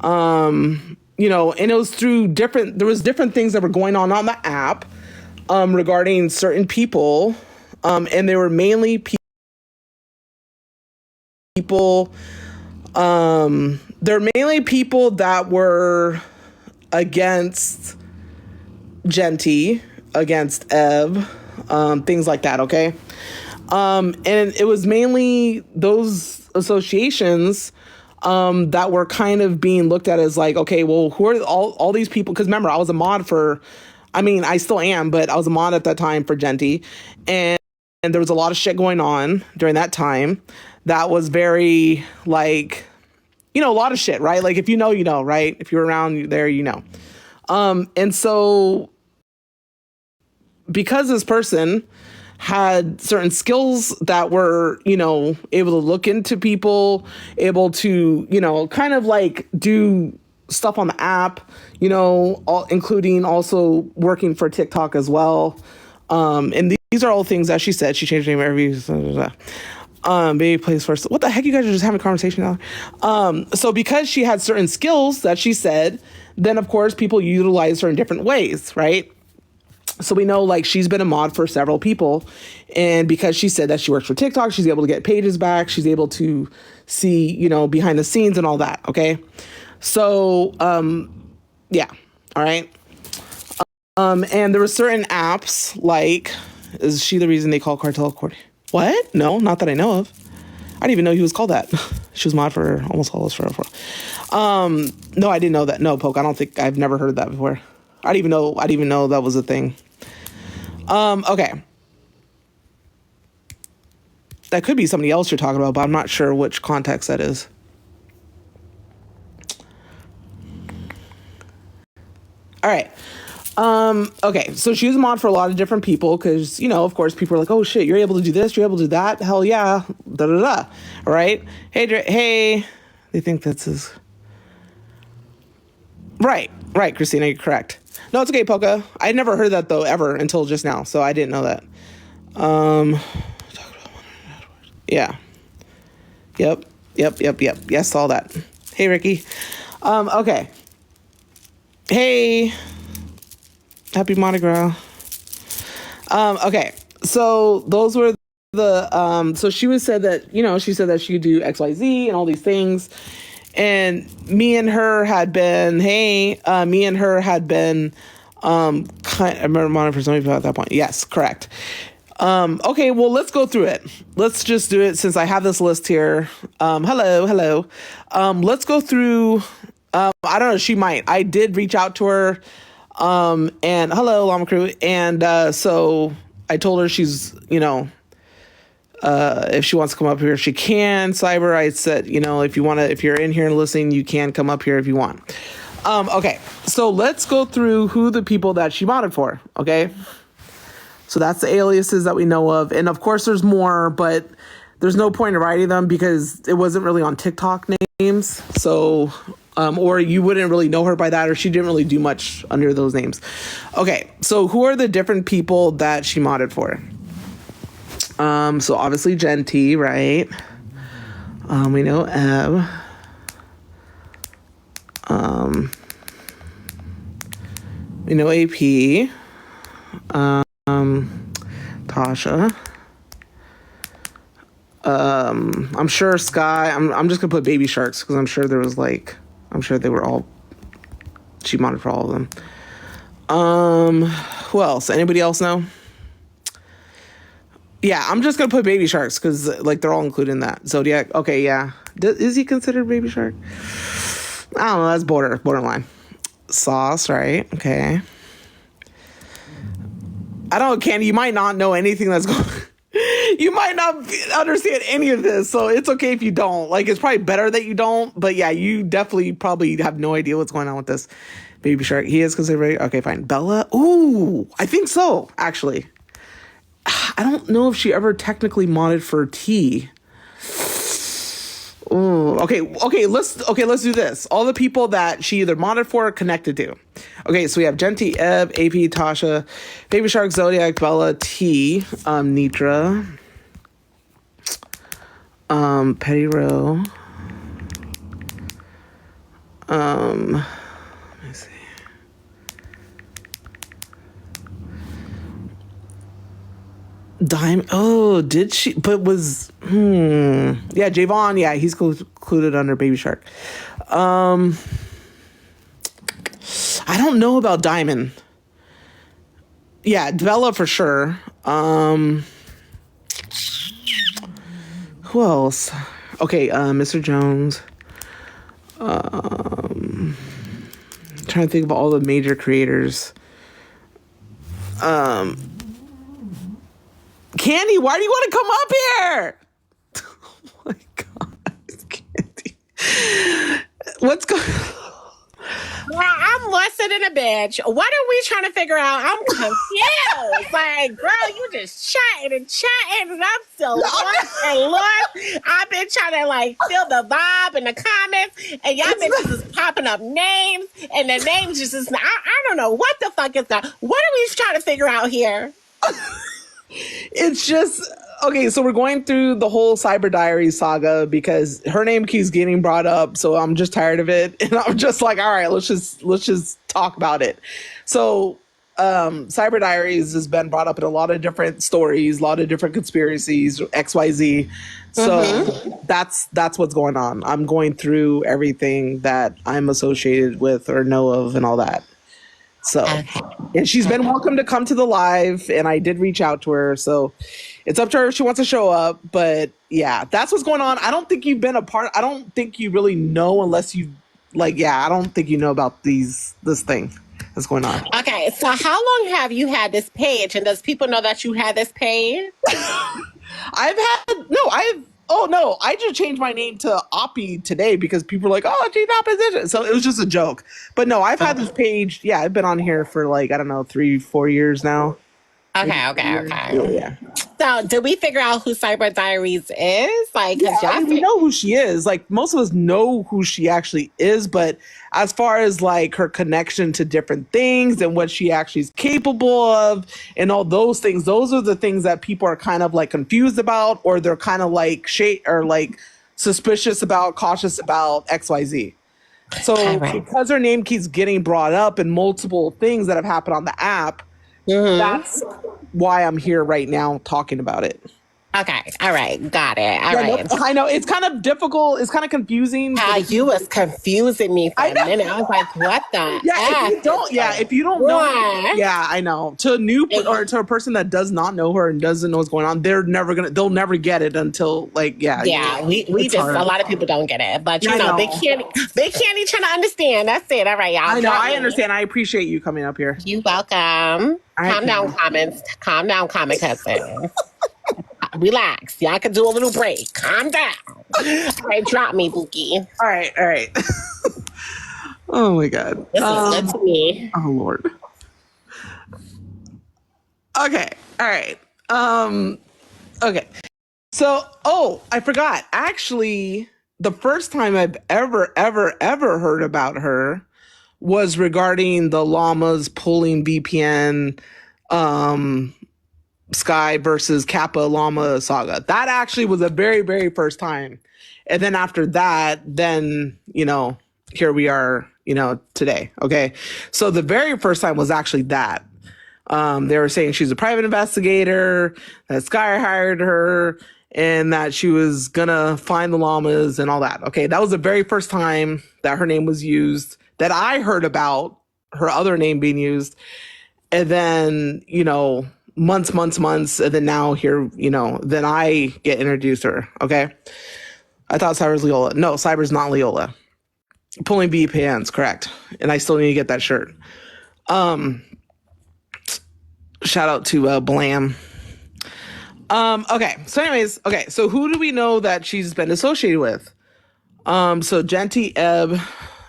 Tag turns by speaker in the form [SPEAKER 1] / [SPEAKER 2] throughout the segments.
[SPEAKER 1] And it was through there was different things that were going on the app, regarding certain people. And they were mainly people, they're mainly people that were against Genty, against Ev, things like that, okay? And it was mainly those associations that were kind of being looked at as like, okay, well, who are all these people? Because remember, I was a mod I still am, but I was a mod at that time for Genty. And there was a lot of shit going on during that time that was very, like, a lot of shit, right? Like, if you know, right? If you're around there, you know. And so because this person had certain skills that were, able to look into people, able to, kind of like do stuff on the app, including also working for TikTok as well. And these are all things that she said. She changed her name every... baby plays first. What the heck? You guys are just having a conversation now. So because she had certain skills that she said, then of course people utilize her in different ways, right? So we know, like, she's been a mod for several people, and because she said that she works for TikTok, she's able to get pages back. She's able to see, behind the scenes and all that. Okay. So, yeah. All right. And there were certain apps, like, is she the reason they call Cartel Accordion? What? No, not that I know of. I didn't even know he was called that. She was mod for almost all this forever. No, I didn't know that. No, Poke, I've never heard that before. I didn't even know that was a thing. Okay. That could be somebody else you're talking about, but I'm not sure which context that is. All right. Okay, so she was a mod for a lot of different people because, of course, people are like, oh, shit, you're able to do this, you're able to do that, hell yeah, da-da-da, all right? Hey, they think that's his... Right, Christina, you're correct. No, it's okay, Poca. I never heard that, though, ever, until just now, so I didn't know that. Yeah. Yep. Yes, all that. Hey, Ricky. Okay. Hey... Happy Mardi Gras. Okay, so those were the, so she said that, she said that she could do XYZ and all these things. And me and her had been, I remember monitoring for somebody at that point. Yes, correct. Okay, well, let's go through it. Let's just do it since I have this list here. Hello. Let's go through, I don't know, she might. I did reach out to her. And hello, Llama Crew. And, so I told her she's, if she wants to come up here, she can. Cyber, I said, if you're in here and listening, you can come up here if you want. Okay. So let's go through who the people that she modded for. Okay. So that's the aliases that we know of. And of course there's more, but there's no point in writing them because it wasn't really on TikTok names. So, or you wouldn't really know her by that, or she didn't really do much under those names. Okay, so who are the different people that she modded for? So obviously Genty, right? We know Ev. We know AP. Tasha. I'm sure Sky. I'm just gonna put Baby Sharks because I'm sure they were all. She modded for all of them. Who else? Anybody else know? Yeah, I'm just gonna put Baby Sharks because they're all included in that. Zodiac. Okay, yeah. Is he considered Baby Shark? I don't know. That's borderline. Sauce, right? Okay. I don't know, Candy. You might not know anything that's going. You might not understand any of this, so it's okay if you don't. It's probably better that you don't, but yeah, you definitely probably have no idea what's going on with this. Baby Shark, he is considered... Okay, fine. Bella? Ooh, I think so, actually. I don't know if she ever technically modded for T. Ooh, okay, let's do this. All the people that she either modded for or connected to. Okay, so we have Genty, Ev, AP, Tasha, Baby Shark, Zodiac, Bella, T, Nitra, Petty Row, Let me see. Dime. Oh, did she? But was yeah, Javon. Yeah, he's included under Baby Shark. I don't know about Diamond. Yeah, Bella for sure. Who else? Okay, Mr. Jones. Trying to think of all the major creators. Candy, why do you want to come up here? Oh my God, Candy. What's going?
[SPEAKER 2] Well, I'm listening a bitch. What are we trying to figure out? I'm confused. Like, girl, you just chatting and I'm still lost and lost. I've been trying to like feel the vibe in the comments, and y'all bitches is popping up names, and the names just is. I don't know what the fuck is that. What are we trying to figure out here?
[SPEAKER 1] It's just okay. So we're going through the whole Cyber Diaries saga because her name keeps getting brought up. So I'm just tired of it, and I'm just like, all right, let's just talk about it. So Cyber Diaries has been brought up in a lot of different stories, a lot of different conspiracies, XYZ. So that's what's going on. I'm going through everything that I'm associated with or know of and all that. So, and she's been welcome to come to the live, and I did reach out to her. So it's up to her if she wants to show up. But yeah, that's what's going on. I don't think you've been a part. I don't think you really know unless you like. Yeah, I don't think you know about this thing that's going on.
[SPEAKER 2] Okay, so how long have you had this page, and does people know that you had this page?
[SPEAKER 1] Oh no, I just changed my name to Oppie today because people are like, oh, she's opposition. So it was just a joke. But no, I've had this page. Yeah, I've been on here for like, I don't know, 3-4 years now.
[SPEAKER 2] Okay.
[SPEAKER 1] Yeah.
[SPEAKER 2] So, did we figure out who Cyber Diaries is? Like, because
[SPEAKER 1] I mean, we know who she is. Like, most of us know who she actually is, but as far as like her connection to different things and what she actually is capable of and all those things, those are the things that people are kind of like confused about, or they're kind of like or like suspicious about, cautious about XYZ. So because her name keeps getting brought up in multiple things that have happened on the app, that's why I'm here right now talking about it.
[SPEAKER 2] Okay. All right. Got it. All right.
[SPEAKER 1] No, I know it's kind of difficult. It's kind of confusing.
[SPEAKER 2] You was confusing me for a minute. I was like, what the?
[SPEAKER 1] If you don't know. Yeah, I know. To a new or to a person that does not know her and doesn't know what's going on, they'll never get it until like,
[SPEAKER 2] we just hard. A lot of people don't get it. But you know, Big Candy trying to understand. That's it. All right, y'all.
[SPEAKER 1] I know, I understand. I appreciate you coming up here.
[SPEAKER 2] You welcome. Calm down, comments. Calm down, comment cousin. Relax. Y'all can do a little break. Calm down. All right, drop me, Bookie.
[SPEAKER 1] All right. Oh my God.
[SPEAKER 2] This is good to me.
[SPEAKER 1] Oh Lord. Okay. All right. Okay. So, I forgot. Actually, the first time I've ever heard about her was regarding the llamas pulling VPN, Sky versus Kappa Llama saga. That actually was the very, very first time. And then after that, then, here we are, today. Okay. So the very first time was actually that. They were saying she's a private investigator, that Sky hired her, and that she was gonna find the llamas and all that. Okay. That was the very first time that her name was used, that I heard about her other name being used. And then, months, and then now here, then I get introduced to her. Okay. I thought Cyber's Leola. No, Cyber's not Leola. Pulling VPNs, correct. And I still need to get that shirt. Shout out to Blam. Okay. So anyways, so who do we know that she's been associated with? So Genty, Ebb,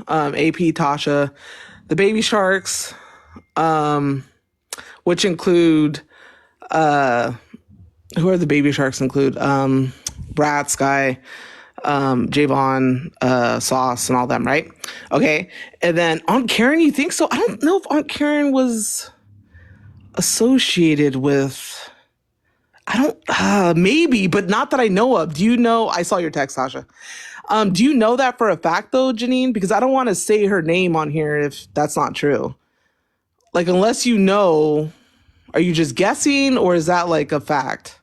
[SPEAKER 1] AP, Tasha, the Baby Sharks, which include who are the Baby Sharks include? Brat, Sky, Javon, Sauce, and all them, right? Okay. And then Aunt Karen, you think so? I don't know if Aunt Karen was associated with, maybe, but not that I know of. Do you know? I saw your text, Sasha. Do you know that for a fact though, Janine? Because I don't want to say her name on here if that's not true. Like, unless you know, are you just guessing or is that like a fact?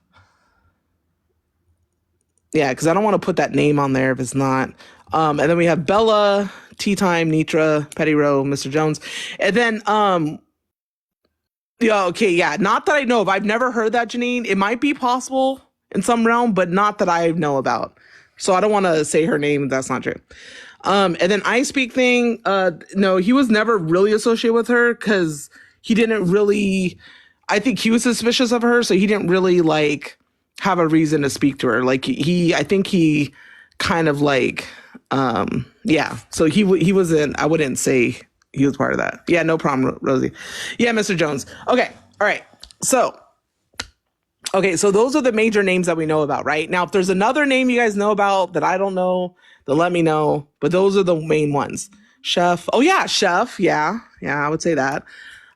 [SPEAKER 1] Yeah, because I don't want to put that name on there if it's not. And then we have Bella, Tea Time, Nitra, Petty Row, Mr. Jones. And then yeah, okay, yeah. Not that I know of. I've never heard that, Janine. It might be possible in some realm, but not that I know about. So I don't want to say her name if that's not true. And then I Speak thing, no, he was never really associated with her because he didn't really, I think he was suspicious of her, so he didn't really like have a reason to speak to her. Like I think he kind of like, yeah. So he wasn't. I wouldn't say he was part of that. Yeah, no problem, Rosie. Yeah, Mr. Jones. Okay, all right. So, okay, so those are the major names that we know about, right? Now, if there's another name you guys know about that I don't know, then let me know. But those are the main ones. Chef. Oh yeah, Chef. Yeah, I would say that.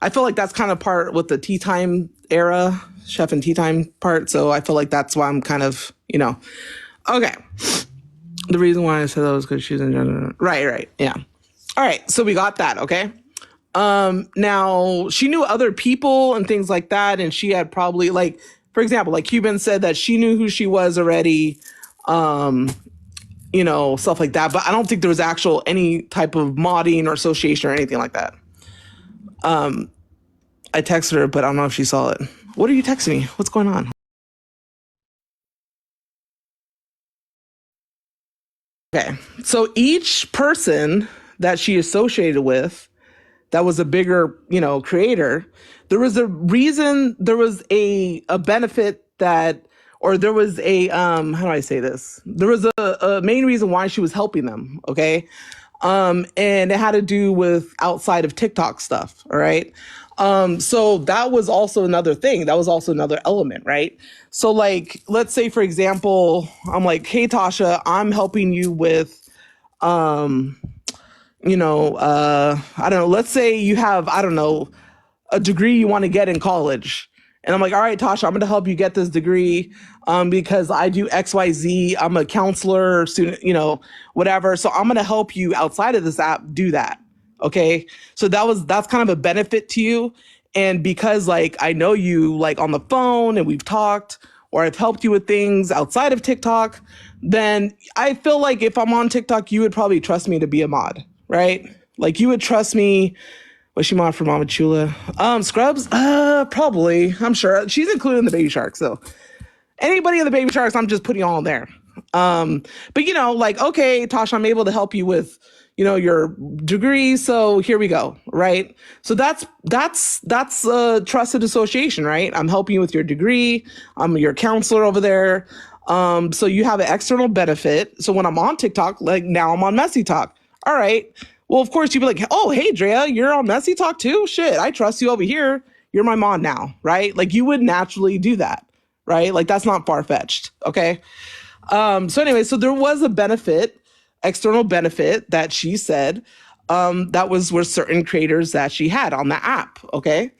[SPEAKER 1] I feel like that's kind of part with the Tea Time era, Chef and Tea Time part. So I feel like that's why I'm kind of, okay. The reason why I said that was because she's in right, yeah. All right, so we got that, okay? Now she knew other people and things like that, and she had probably like, for example, like Cuban said that she knew who she was already, stuff like that. But I don't think there was actual any type of modding or association or anything like that. I texted her, but I don't know if she saw it. What are you texting me? What's going on? Okay, so each person that she associated with that was a bigger, creator, there was a reason, there was a benefit that, or there was a, how do I say this? There was a main reason why she was helping them, okay? And it had to do with outside of TikTok stuff, all right? So that was also another thing. That was also another element, right? So like, let's say, for example, I'm like, hey, Tasha, I'm helping you with, I don't know, let's say you have, I don't know, a degree you want to get in college. And I'm like, all right, Tasha, I'm going to help you get this degree because I do XYZ. I'm a counselor, student, whatever. So I'm going to help you outside of this app do that. Okay. So that's kind of a benefit to you. And because like, I know you like on the phone and we've talked, or I've helped you with things outside of TikTok, then I feel like if I'm on TikTok, you would probably trust me to be a mod, right? Like you would trust me. Was she mod for Mama Chula? Scrubs? Probably. I'm sure. She's included in the Baby Sharks, so anybody in the Baby Sharks, I'm just putting all there. But like, okay, Tasha, I'm able to help you with, your degree. So here we go, right? So that's a trusted association, right? I'm helping you with your degree. I'm your counselor over there. So you have an external benefit. So when I'm on TikTok, like now I'm on Messy Talk. All right. Well, of course, you'd be like, oh, hey, Drea, you're on Messy Talk too? Shit, I trust you over here. You're my mom now, right? Like you would naturally do that, right? Like that's not far-fetched, okay? So anyway, so there was a benefit, external benefit that she said that were certain creators that she had on the app, okay?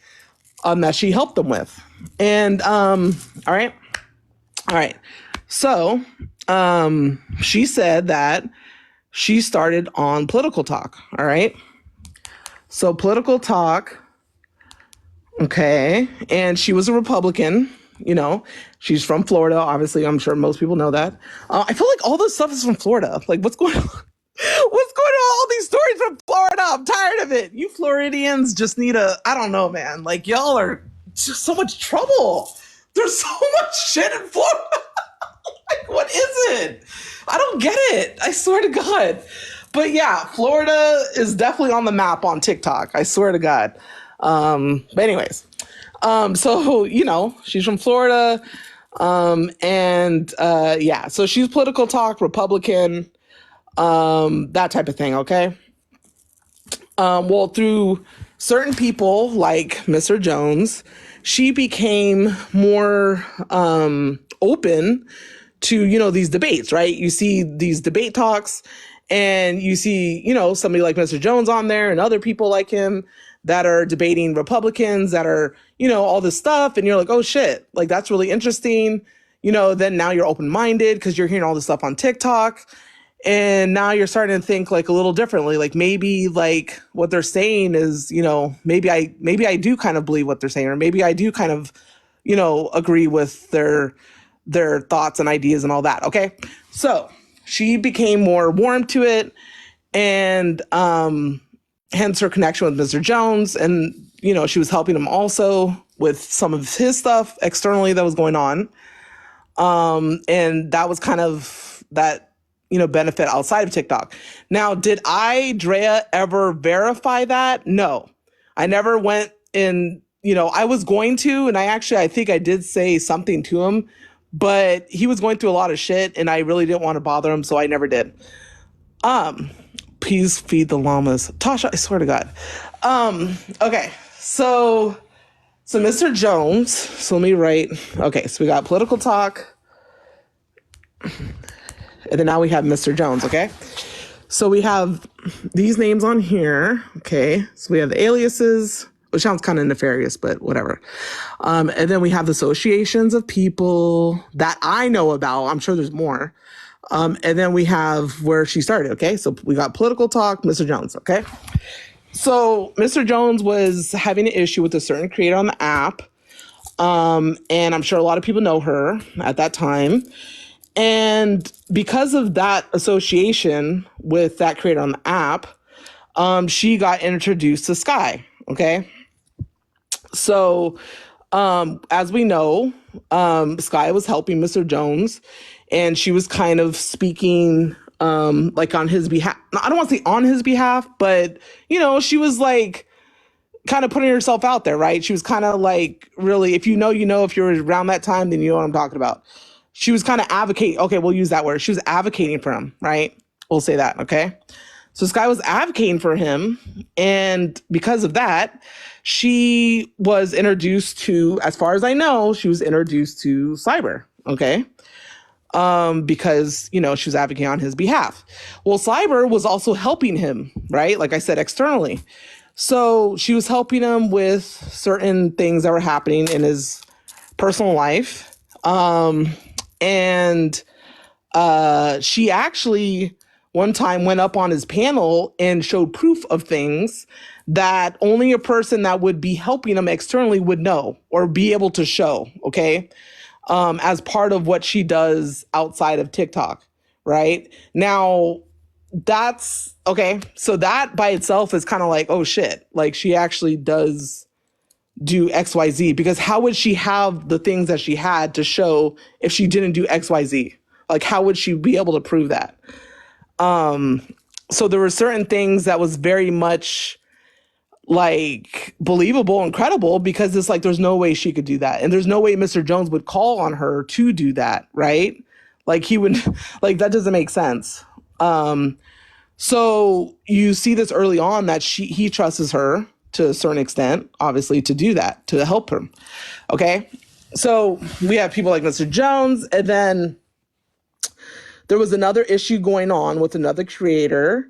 [SPEAKER 1] That she helped them with. And all right. So she said that she started on Political Talk, all right? So Political Talk, okay, and she was a Republican, she's from Florida, obviously, I'm sure most people know that. I feel like all this stuff is from Florida. Like, what's going on? What's going on? All these stories from Florida. I'm tired of it. You Floridians just need I don't know, man. Like, y'all are just so much trouble. There's so much shit in Florida. Like, what is it? I don't get it. I swear to God. But yeah, Florida is definitely on the map on TikTok. I swear to God. But anyways, so, she's from Florida. Yeah, so she's Political Talk, Republican, that type of thing. Okay. Well, through certain people like Mr. Jones, she became more, open to, these debates, right? You see these debate talks and you see, somebody like Mr. Jones on there and other people like him that are debating Republicans that are, all this stuff. And you're like, oh shit, like that's really interesting. Then now you're open-minded because you're hearing all this stuff on TikTok. And now you're starting to think like a little differently. Like maybe like what they're saying is, maybe I do kind of believe what they're saying, or maybe I do kind of, agree with their thoughts and ideas and all that. Okay. So she became more warm to it, and hence her connection with Mr. Jones. And, she was helping him also with some of his stuff externally that was going on. And that was kind of that, benefit outside of TikTok. Now, did Drea, ever verify that? No, I never went in, I was going to, and I think I did say something to him, but he was going through a lot of shit and I really didn't want to bother him. So I never did. Please feed the llamas. Tasha, I swear to God. Okay. So Mr. Jones, so let me write. Okay. So we got political talk. And then now we have Mr. Jones, okay? So we have these names on here, okay? So we have the aliases, which sounds kind of nefarious, but whatever. And then we have the associations of people that I know about. I'm sure there's more. And then we have where she started, okay? So we got political talk, Mr. Jones, okay? So Mr. Jones was having an issue with a certain creator on the app. And I'm sure a lot of people know her at that time. And because of that association with that creator on the app, she got introduced to Sky. Okay. So, as we know, Sky was helping Mr. Jones, and she was kind of speaking, like on his behalf. I don't want to say on his behalf, but, she was like kind of putting herself out there, right? She was kind of like, really, if if you're around that time, then you know what I'm talking about. She was kind of advocating. Okay, we'll use that word. She was advocating for him, right? We'll say that, okay? So Sky was advocating for him. And because of that, she was introduced to, as far as I know, she was introduced to Cyber, okay? Because, she was advocating on his behalf. Well, Cyber was also helping him, right? Like I said, externally. So she was helping him with certain things that were happening in his personal life. And she actually one time went up on his panel and showed proof of things that only a person that would be helping him externally would know or be able to show, okay? As part of what she does outside of TikTok, right? Now, that's, okay, so that by itself is kind of like, oh shit, like she actually does do XYZ, because how would she have the things that she had to show if she didn't do XYZ? Like, how would she be able to prove that? So there were certain things that was very much like believable and credible, because it's like, there's no way she could do that. And there's no way Mr. Jones would call on her to do that, right? Like he would, like, that doesn't make sense. So you see this early on that he trusts her to a certain extent, obviously, to do that, to help him. Okay. So we have people like Mr. Jones, and then there was another issue going on with another creator.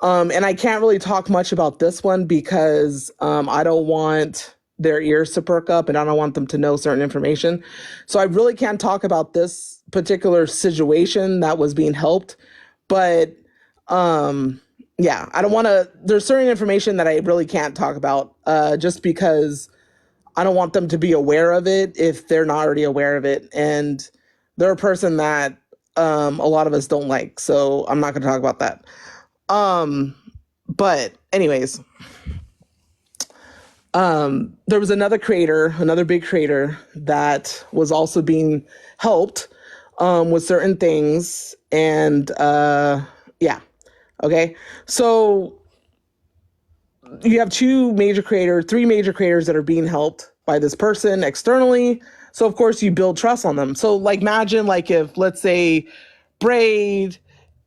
[SPEAKER 1] And I can't really talk much about this one because I don't want their ears to perk up and I don't want them to know certain information. So I really can't talk about this particular situation that was being helped. But yeah, I don't want to, there's certain information that I really can't talk about just because I don't want them to be aware of it if they're not already aware of it. And they're a person that a lot of us don't like. So I'm not going to talk about that. But anyways, there was another creator, another big creator that was also being helped with certain things. And yeah. Okay. So you have three major creators that are being helped by this person externally. So of course you build trust on them. So like, imagine like if, let's say, Braid,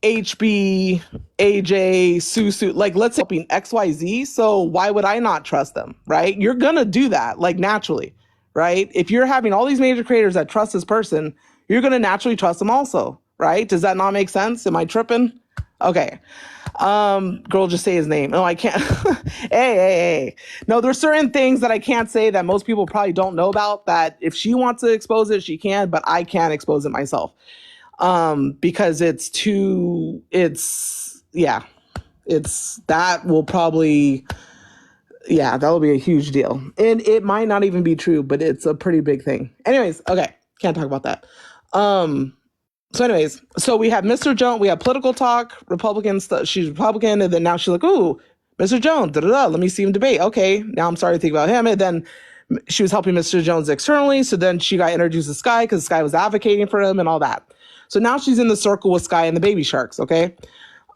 [SPEAKER 1] HB, AJ, Susu, like let's say helping XYZ. So why would I not trust them? Right? You're going to do that like naturally, right? If you're having all these major creators that trust this person, you're going to naturally trust them also, right? Does that not make sense? Am I tripping? Okay. Girl, just say his name. No, I can't. Hey. No, there's certain things that I can't say that most people probably don't know about, that if she wants to expose it, she can, but I can't expose it myself. because that will probably, that'll be a huge deal. And it might not even be true, but it's a pretty big thing. Anyways, okay, can't talk about that. So we have Mr. Jones, we have political talk, Republicans, she's Republican, and then now she's like, ooh, Mr. Jones, let me see him debate. Okay, now I'm starting to think about him. And then she was helping Mr. Jones externally, so then she got introduced to Sky because Sky was advocating for him and all that. So now she's in the circle with Sky and the Baby Sharks, okay?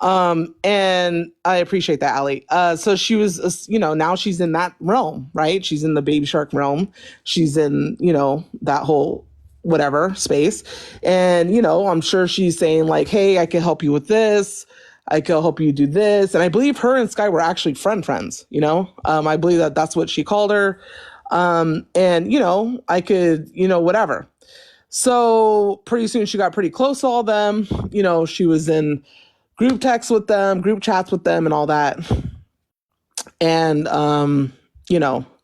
[SPEAKER 1] And I appreciate that, Allie. So she was, now she's in that realm, right? She's in the Baby Shark realm. She's in, that whole whatever space. And, I'm sure she's saying like, hey, I can help you with this. I can help you do this. And I believe her and Sky were actually friends, I believe that's what she called her. And, I could, whatever. So pretty soon she got pretty close to all them. She was in group texts with them, group chats with them and all that. And,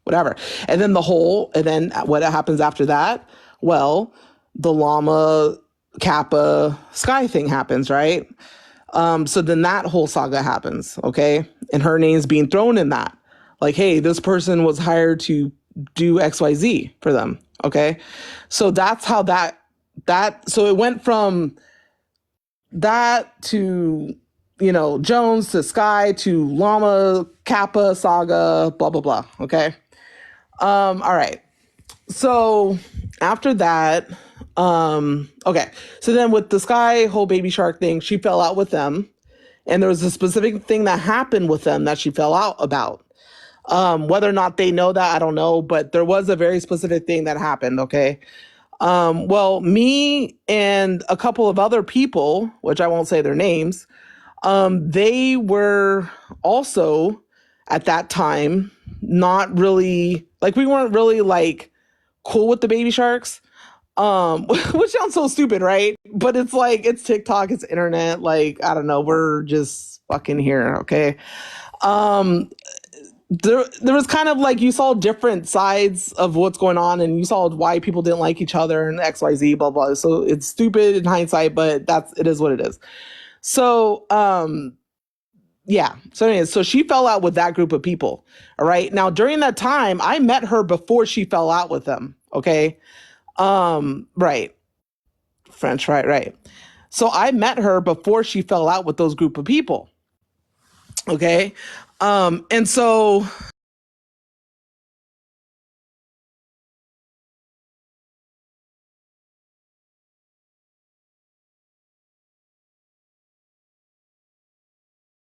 [SPEAKER 1] whatever. And then what happens after that? Well, the Llama Kappa Sky thing happens, right? So then that whole saga happens, okay? And her name's being thrown in that. Like, hey, this person was hired to do XYZ for them, okay? So that's how so it went from that to, Jones to Sky to Llama Kappa saga, blah, blah, blah, okay? All right. So after that, okay. So then with the Sky whole Baby Shark thing, she fell out with them. And there was a specific thing that happened with them that she fell out about. Whether or not they know that, I don't know, but there was a very specific thing that happened, okay? Well, me and a couple of other people, which I won't say their names, they were also at that time not really, like, we weren't really like cool with the Baby Sharks, which sounds so stupid, right? But it's like, it's TikTok, it's internet, like, I don't know, we're just fucking here, okay? There was kind of like, you saw different sides of what's going on, and you saw why people didn't like each other and XYZ, blah, blah. So it's stupid in hindsight, but it is what it is. So, So anyways, so she fell out with that group of people. All right. Now, during that time, I met her before she fell out with them. Okay. Right. French, right. So I met her before she fell out with those group of people. Okay. And so